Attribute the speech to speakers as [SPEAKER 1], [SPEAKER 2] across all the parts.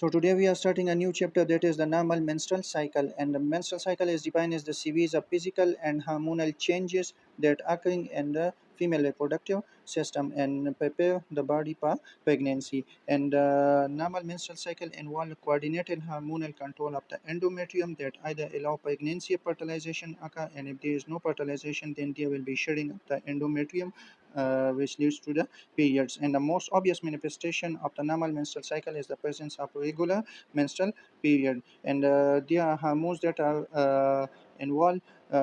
[SPEAKER 1] So today we are starting a new chapter, that is the normal menstrual cycle. And the menstrual cycle is defined as the series of physical and hormonal changes that occurring in the female reproductive system and prepare the body for pregnancy. And the normal menstrual cycle involves coordinated hormonal control of the endometrium that either allow pregnancy or fertilization occur, and if there is no fertilization, then there will be shedding of the endometrium, which leads to the periods. And the most obvious manifestation of the normal menstrual cycle is the presence of regular menstrual period. And there are hormones that are involved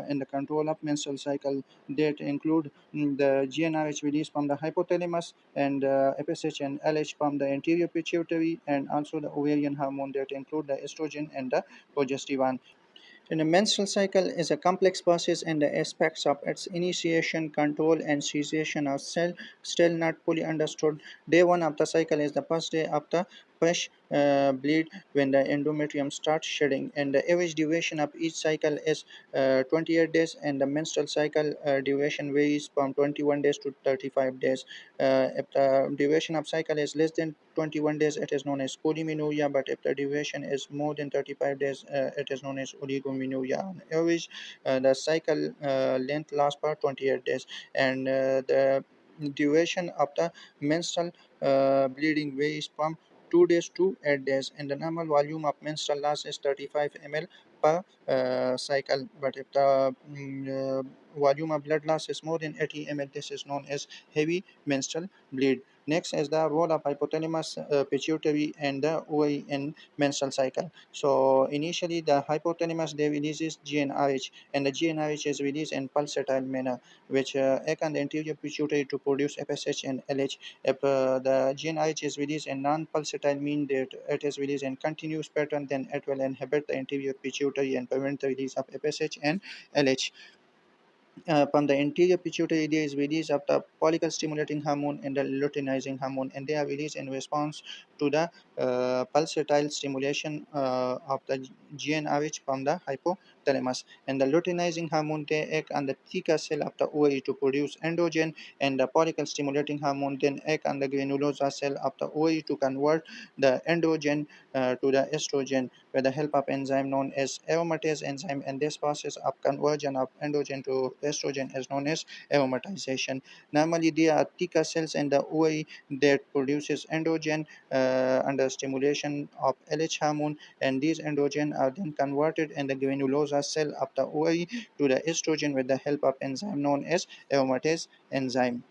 [SPEAKER 1] in the control of menstrual cycle that include the GnRH release from the hypothalamus, and FSH and LH from the anterior pituitary, and also the ovarian hormone that include the estrogen and the progesterone. And the menstrual cycle is a complex process, and the aspects of its initiation, control, and cessation are still not fully understood. Day one of the cycle is the first day of the fresh bleed, when the endometrium starts shedding, and the average duration of each cycle is 28 days, and the menstrual cycle duration varies from 21 days to 35 days. If the duration of cycle is less than 21 days, it is known as polymenorrhea, but if the duration is more than 35 days, it is known as oligomenorrhea. On average, the cycle length lasts for 28 days, and the duration of the menstrual bleeding varies from 2 days to 8 days, and the normal volume of menstrual loss is 35 ml per cycle. But if the volume of blood loss is more than 80 ml, this is known as heavy menstrual bleed. Next is the role of hypothalamus, pituitary, and the ovary in menstrual cycle. So initially, the hypothalamus they releases GnRH, and the GnRH is released in pulsatile manner, which act on the anterior pituitary to produce FSH and LH. If the GnRH is released in non-pulsatile, mean that it is released in continuous pattern, then it will inhibit the anterior pituitary and prevent the release of FSH and LH. From the anterior pituitary, there is release of the follicle stimulating hormone and the luteinizing hormone, and they are released in response to the pulsatile stimulation of the GnRH from the hypothalamus. And the luteinizing hormone they act on the theca cell of the ovary to produce androgen, and the follicle stimulating hormone then act on the granulosa cell of the ovary to convert the androgen to the estrogen with the help of enzyme known as aromatase enzyme, and this process of conversion of androgen to estrogen is known as aromatization. Normally, there are theca cells in the ovary that produces androgen under stimulation of LH hormone, and these androgen are then converted in the granulosa cell of the ovary to the estrogen with the help of enzyme known as aromatase enzyme.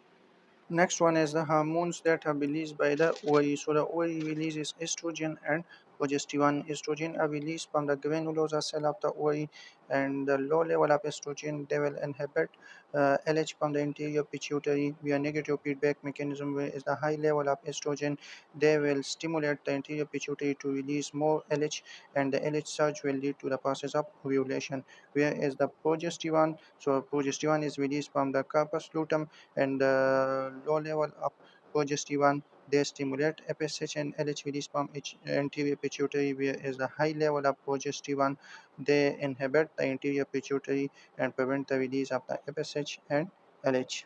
[SPEAKER 1] Next one is the hormones that are released by the ovary. So the ovary releases estrogen and progesterone. Estrogen are released from the granulosa cell of the ovary, and the low level of estrogen they will inhibit LH from the anterior pituitary via negative feedback mechanism, where is the high level of estrogen they will stimulate the anterior pituitary to release more LH, and the LH surge will lead to the process of ovulation. Where is the progesterone? So progesterone is released from the corpus luteum, and the low level of progesterone they stimulate FSH and LH release from each anterior pituitary, whereas the high level of progesterone they inhibit the anterior pituitary and prevent the release of the FSH and LH.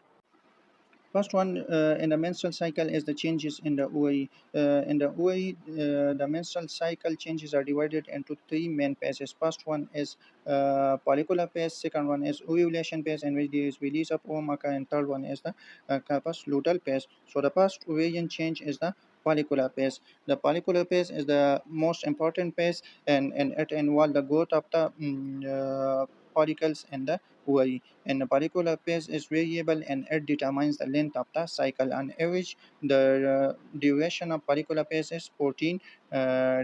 [SPEAKER 1] First one in the menstrual cycle is the changes in the ovary. In the ovary, the menstrual cycle changes are divided into three main phases. First one is follicular phase. Second one is ovulation phase, in which there is release of ovum, and third one is the corpus luteal phase. So the first ovarian change is the follicular phase. The follicular phase is the most important phase, and it involves the growth of the follicles in the ovary, and the follicular phase is variable, and it determines the length of the cycle. On average, the duration of follicular phase is 14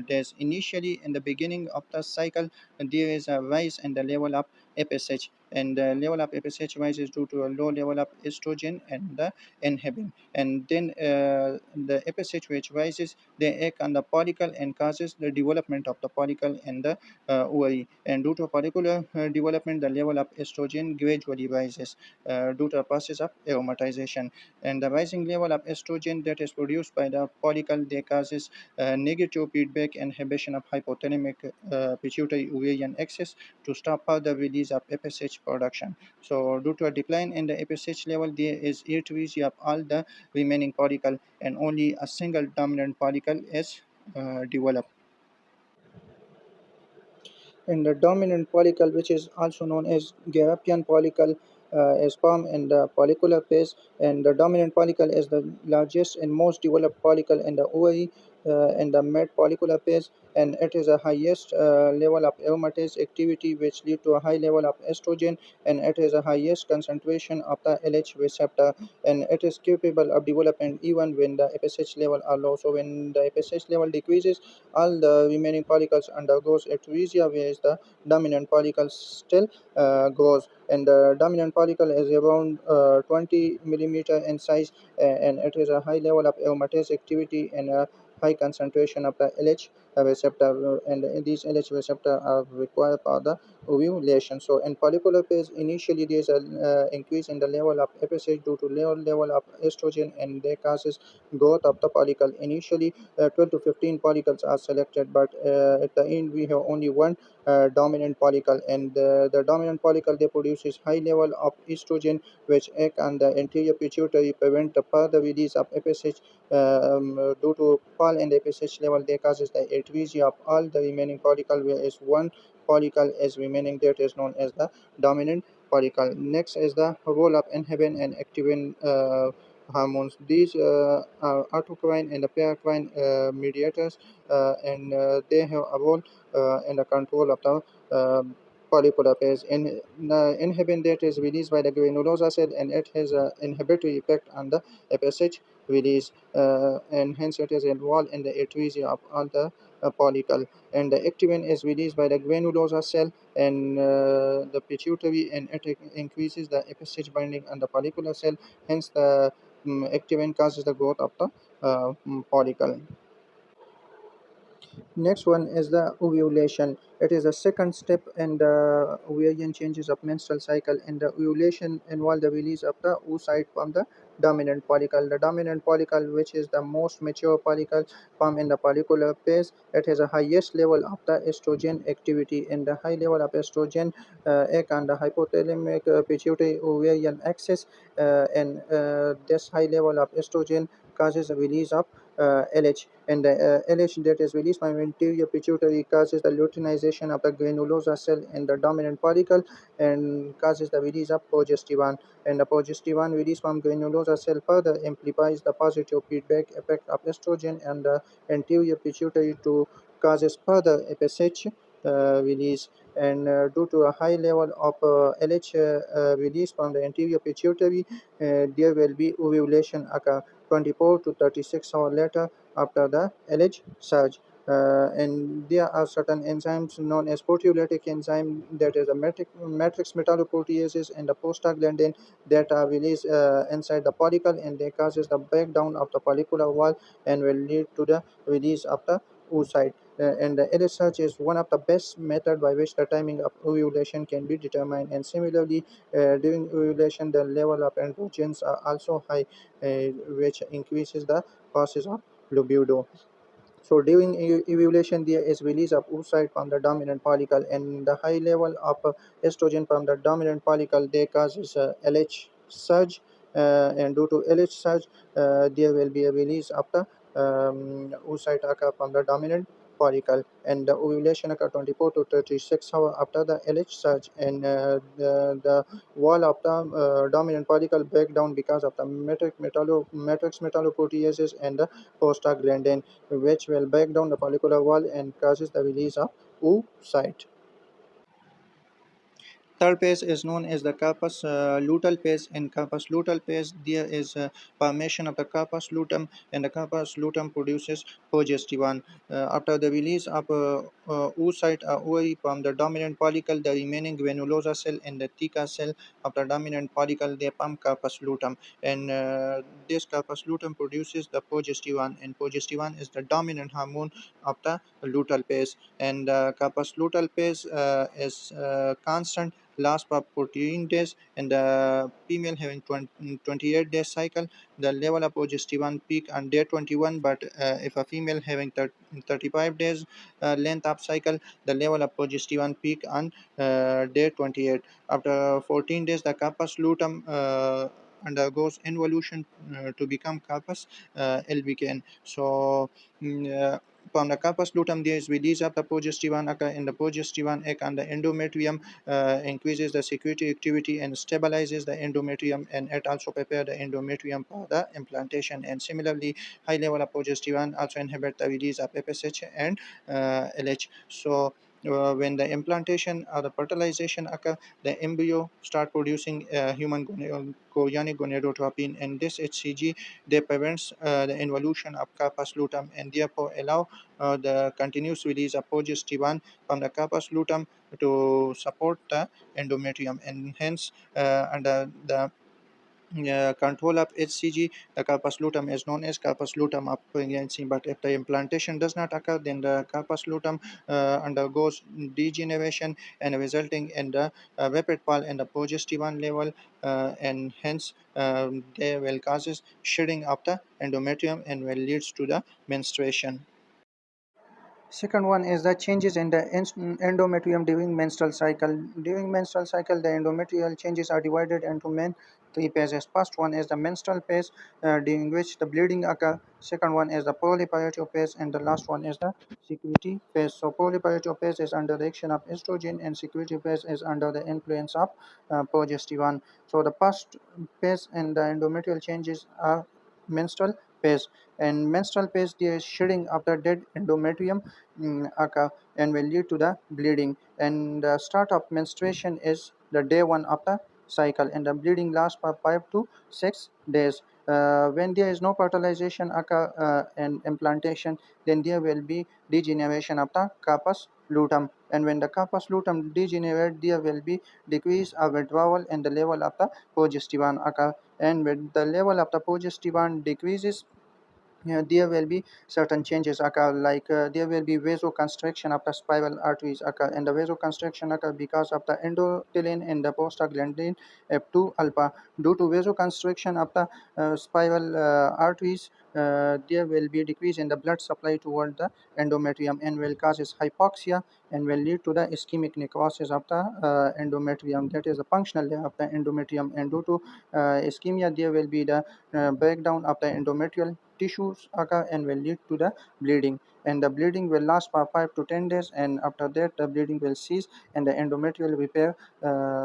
[SPEAKER 1] days. Initially, in the beginning of the cycle, there is a rise in the level of FSH, and the level of FSH rises due to a low level of estrogen and the inhibin. And then the FSH which rises, they act on the follicle and causes the development of the follicle in the ovary. And due to follicular development, the level of estrogen gradually rises due to a process of aromatization. And the rising level of estrogen that is produced by the follicle, they causes negative feedback inhibition of hypothalamic pituitary ovarian axis to stop further release of FSH production. So due to a decline in the FSH level, there is atresia of all the remaining follicle, and only a single dominant follicle is developed. And the dominant follicle, which is also known as Garapian follicle, is found in the follicular phase, and the dominant follicle is the largest and most developed follicle in the ovary in the mid follicular phase, and it is the highest level of aromatase activity, which lead to a high level of estrogen, and it is the highest concentration of the LH receptor, and it is capable of development even when the FSH level are low. So when the FSH level decreases, all the remaining follicles undergoes atresia, whereas the dominant follicle still grows. And the dominant follicle is around 20 millimeter in size, and it is a high level of aromatase activity and a high concentration of the LH receptor, and these LH receptor are required for the ovulation. So in follicular phase, initially there is an increase in the level of FSH due to low level of estrogen, and that causes growth of the follicle. Initially, 12 to 15 follicles are selected, but at the end we have only one dominant follicle, and the dominant follicle, they produces high level of estrogen, which act on the anterior pituitary, prevent the further release of FSH. Due to fall in the FSH level, they causes the atresia of all the remaining follicle, whereas one follicle is remaining, that is known as the dominant follicle. Next is the role of inhibin and activin hormones. These are autocrine and the paracrine mediators, and they have a role in the control of the follicular phase. In inhibin, that is released by the granulosa cell, and it has an inhibitory effect on the FSH release, and hence it is involved in the atresia of all the follicle. And the activin is released by the granulosa cell and the pituitary, and it increases the FSH binding on the follicular cell. Hence, the activin causes the growth of the follicle. Next one is the ovulation. It is a second step in the ovarian changes of menstrual cycle, and the ovulation involves the release of the oocyte from the dominant follicle. The dominant follicle, which is the most mature follicle formed in the follicular phase, it has a highest level of the estrogen activity, and the high level of estrogen act on the hypothalamic pituitary ovarian axis, and this high level of estrogen causes a release of LH, and the LH that is released by anterior pituitary causes the luteinization of the granulosa cell in the dominant follicle, and causes the release of progesterone, and the progesterone released from granulosa cell further amplifies the positive feedback effect of estrogen and the anterior pituitary to causes further FSH release, and due to a high level of LH release from the anterior pituitary, there will be ovulation occur 24 to 36 hours later after the LH surge. And there are certain enzymes known as proteolytic enzyme, that is a matrix metalloproteases and the prostaglandin, that are released inside the follicle, and they causes the breakdown of the follicular wall and will lead to the release of the oocyte. And the LH surge is one of the best method by which the timing of ovulation can be determined. And similarly, during ovulation, the level of androgens are also high, which increases the causes of libido. So during ovulation, there is release of oocyte from the dominant follicle, and the high level of estrogen from the dominant follicle, they causes LH surge, and due to LH surge, there will be a release of the oocyte occur from the dominant follicle, and the ovulation occur 24 to 36 hours after the LH surge, and the wall of the dominant follicle break down because of the matrix metalloproteases and the prostaglandin, which will break down the follicular wall and causes the release of oocyte. Third phase is known as the corpus luteal phase. In corpus luteal phase, there is formation of the corpus luteum, and the corpus luteum produces progesterone. After the release of oocyte ovary from the dominant follicle, the remaining granulosa cell and the theca cell of the dominant follicle, they form corpus luteum, and this corpus luteum produces the progesterone, and progesterone is the dominant hormone of the luteal phase. And corpus luteal phase is constant, last for 14 days, and the female having 28 days cycle, the level of progesterone peak on day 21, but if a female having 35 days length of cycle, the level of progesterone peak on day 28. After 14 days, the corpus luteum undergoes involution to become corpus albicans. So From the corpus luteum, there is release of the progesterone occur in the progesterone egg, and the endometrium increases the secretory activity and stabilizes the endometrium, and it also prepare the endometrium for the implantation. And similarly, high level of progesterone also inhibit the release of FSH and LH. So when the implantation or the fertilization occur, the embryo start producing human chorionic gonadotropin, and this HCG they prevents the involution of corpus luteum and therefore allow the continuous release of progesterone from the corpus luteum to support the endometrium, and hence under the control of HCG, the corpus luteum is known as corpus luteum of pregnancy. But if the implantation does not occur, then the corpus luteum undergoes degeneration and resulting in the rapid fall in the progesterone level, and hence they will causes shedding of the endometrium and will leads to the menstruation. Second one is the changes in the endometrium during menstrual cycle. During menstrual cycle, the endometrial changes are divided into main three phases. First one is the menstrual phase, during which the bleeding occur. Second one is the proliferative phase, and the last one is the secretory phase. So proliferative phase is under the action of estrogen, and secretory phase is under the influence of progesterone. So the first phase in the endometrial changes are menstrual phase. And menstrual phase, there is shedding of the dead endometrium occur and will lead to the bleeding. And the start of menstruation is the day one of the cycle, and the bleeding lasts for 5 to 6 days. When there is no fertilization occur and implantation, then there will be degeneration of the corpus luteum. And when the corpus luteum degenerate, there will be decrease or withdrawal in the level of the progesterone occur. And when the level of the progesterone decreases, there will be certain changes occur, like there will be vasoconstriction of the spiral arteries occur, and the vasoconstriction occur because of the endothelin and the prostaglandin F2 alpha. Due to vasoconstriction of the spiral arteries, there will be decrease in the blood supply toward the endometrium and will causes hypoxia and will lead to the ischemic necrosis of the endometrium, that is the functional layer of the endometrium. And due to ischemia, there will be the breakdown of the endometrial tissues occur and will lead to the bleeding. And the bleeding will last for 5 to 10 days, and after that the bleeding will cease and the endometrial repair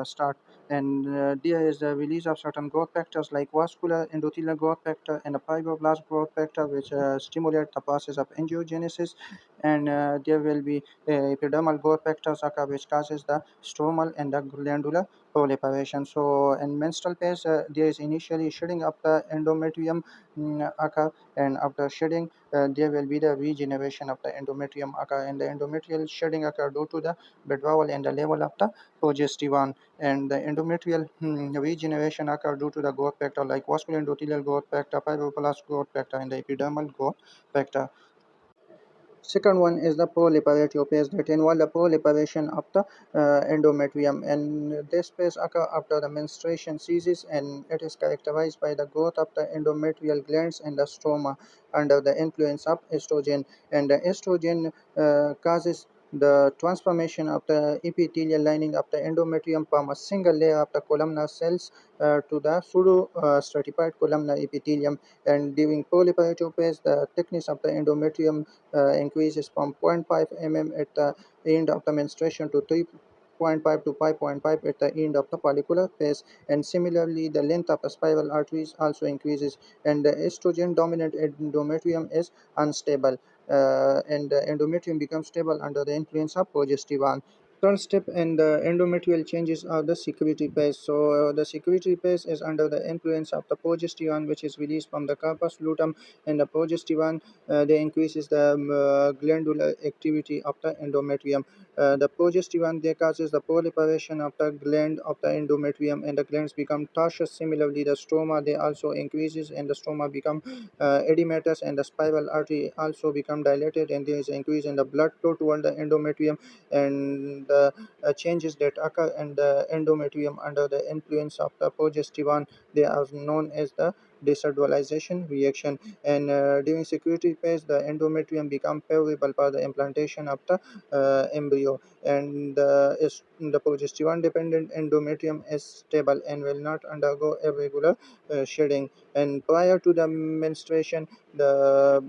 [SPEAKER 1] start. And there is the release of certain growth factors like vascular endothelial growth factor and a fibroblast growth factor, which stimulate the process of angiogenesis. And there will be epidermal growth factors occur, which causes the stromal and the glandular proliferation. So in menstrual phase, there is initially shedding of the endometrium occur, and after shedding, there will be the regeneration of the endometrium occur, and the endometrial shedding occur due to the withdrawal and the level of the progesterone. And the endometrial regeneration occur due to the growth factor like vascular endothelial growth factor, fibroblast growth factor, and the epidermal growth factor. Second one is the proliferative phase, that involve the proliferation of the endometrium, and this phase occur after the menstruation ceases, and it is characterized by the growth of the endometrial glands and the stroma under the influence of estrogen. And the estrogen causes the transformation of the epithelial lining of the endometrium from a single layer of the columnar cells to the pseudo stratified columnar epithelium. And during proliferative phase, the thickness of the endometrium increases from zero point 0.5 mm at the end of the menstruation to 3.5 to 5.5 at the end of the follicular phase. And similarly, the length of the spiral arteries also increases, and the estrogen dominant endometrium is unstable, and the endometrium becomes stable under the influence of progesterone. Third step in the endometrial changes are the secretory phase. So the secretory phase is under the influence of the progesterone, which is released from the corpus luteum, and the progesterone they increases the glandular activity of the endometrium. The progesterone they causes the proliferation of the gland of the endometrium, and the glands become tortuous. Similarly, the stroma they also increases, and the stroma become edematous, and the spiral artery also become dilated, and there is increase in the blood flow toward the endometrium. And the changes that occur in the endometrium under the influence of the progesterone, they are known as the decerdualization reaction. And during security phase, the endometrium become favorable for the implantation of the embryo, and the progesterone dependent endometrium is stable and will not undergo irregular shedding. And prior to the menstruation, the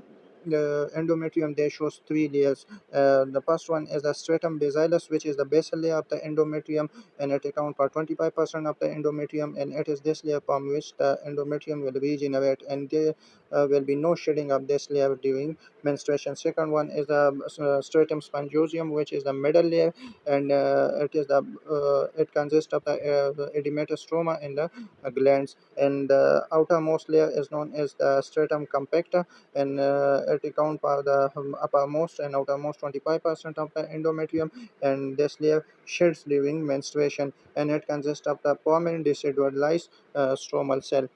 [SPEAKER 1] the endometrium, there shows three layers. The first one is the stratum basilis, which is the basal layer of the endometrium, and it accounts for 25% of the endometrium, and it is this layer from which the endometrium will regenerate, and there will be no shedding of this layer during menstruation. Second one is the stratum spongiosum, which is the middle layer, and it consists of the edematous stroma in the glands, and the outermost layer is known as the stratum compacta, and it accounts for the uppermost and outermost 25% of the endometrium, and this layer sheds during menstruation, and it consists of the permanent decidualized stromal cell.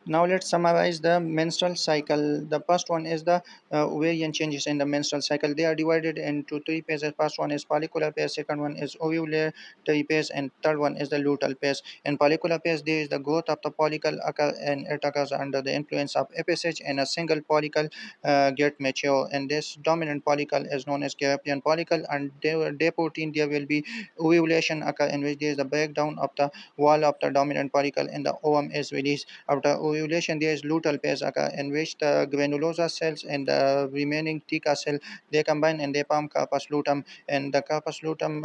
[SPEAKER 1] Now let's summarize the menstrual cycle. The first one is the ovarian changes in the menstrual cycle. They are divided into three phases. First one is follicular phase, second one is ovulatory phase, and third one is the luteal phase. In follicular phase, there is the growth of the follicle occur, and it occurs under the influence of FSH, and a single follicle get mature. And this dominant follicle is known as Garapian follicle. And day 14, there will be ovulation occur, in which there is the breakdown of the wall of the dominant follicle, and the ovum is released. After ovulation, there is luteal phase occur, in which the granulosa cells and the remaining theca cell, they combine and they form corpus luteum, and the corpus luteum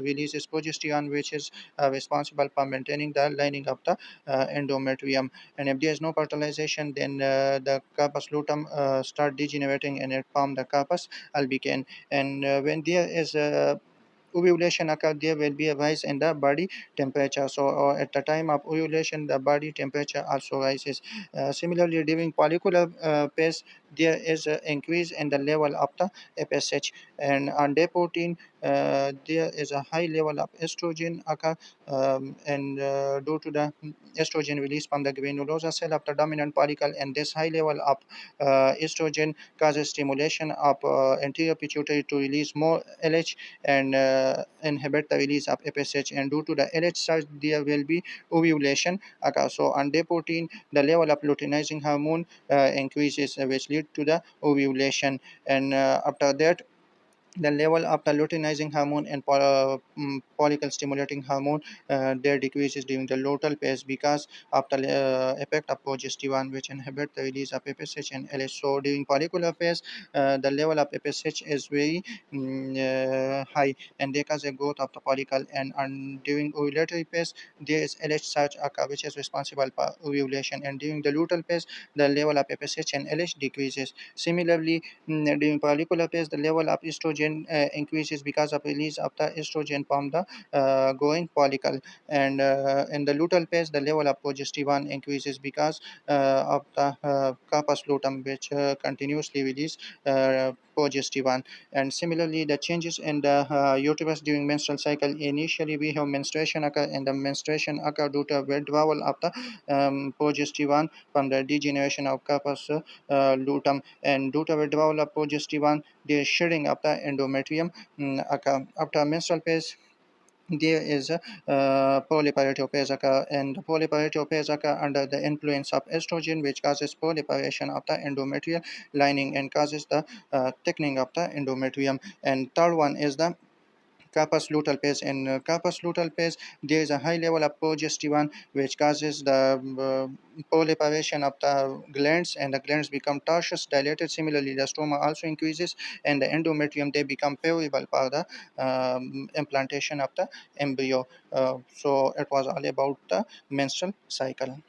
[SPEAKER 1] releases progesterone, which is responsible for maintaining the lining of the endometrium. And if there is no fertilization, then the corpus luteum start degenerating, and it form the corpus albicans. And when there is ovulation occur, there will be a rise in the body temperature. So at the time of ovulation, the body temperature also rises. Similarly, during follicular phase, there is an increase in the level of the FSH, and on day 14, there is a high level of estrogen occur, and due to the estrogen released from the granulosa cell of the dominant follicle, and this high level of estrogen causes stimulation of anterior pituitary to release more LH, and inhibit the release of FSH, and due to the LH surge, there will be ovulation occur. So on day 14, the level of luteinizing hormone increases, which lead to the ovulation, and after that, the level of the luteinizing hormone and follicle stimulating hormone there decreases during the luteal phase, because of the effect of progesterone, which inhibit the release of FSH and LH. So during follicular phase, the level of FSH is very high, and they cause a growth of the follicle, and during ovulatory phase, there is LH surge occur, which is responsible for ovulation, and during the luteal phase, the level of FSH and LH decreases. Similarly, during follicular phase, the level of estrogen increases because of release of the estrogen from the growing follicle, and in the luteal phase, the level of progesterone increases because of the corpus luteum, which continuously release progesterone. And similarly, the changes in the uterus during menstrual cycle. Initially, we have menstruation occur, and the menstruation occur due to withdrawal of the progesterone from the degeneration of corpus luteum, and due to withdrawal of progesterone, the shedding of the endometrium occur. After menstrual phase, there is a proliferative phase occur, and the proliferative phase occur under the influence of estrogen, which causes proliferation of the endometrial lining and causes the thickening of the endometrium. And third one is the corpus luteal phase. In corpus luteal phase, there is a high level of progesterone, which causes the proliferation of the glands, and the glands become tortuous, dilated. Similarly, the stroma also increases, and the endometrium, they become favorable for the implantation of the embryo. So it was all about the menstrual cycle.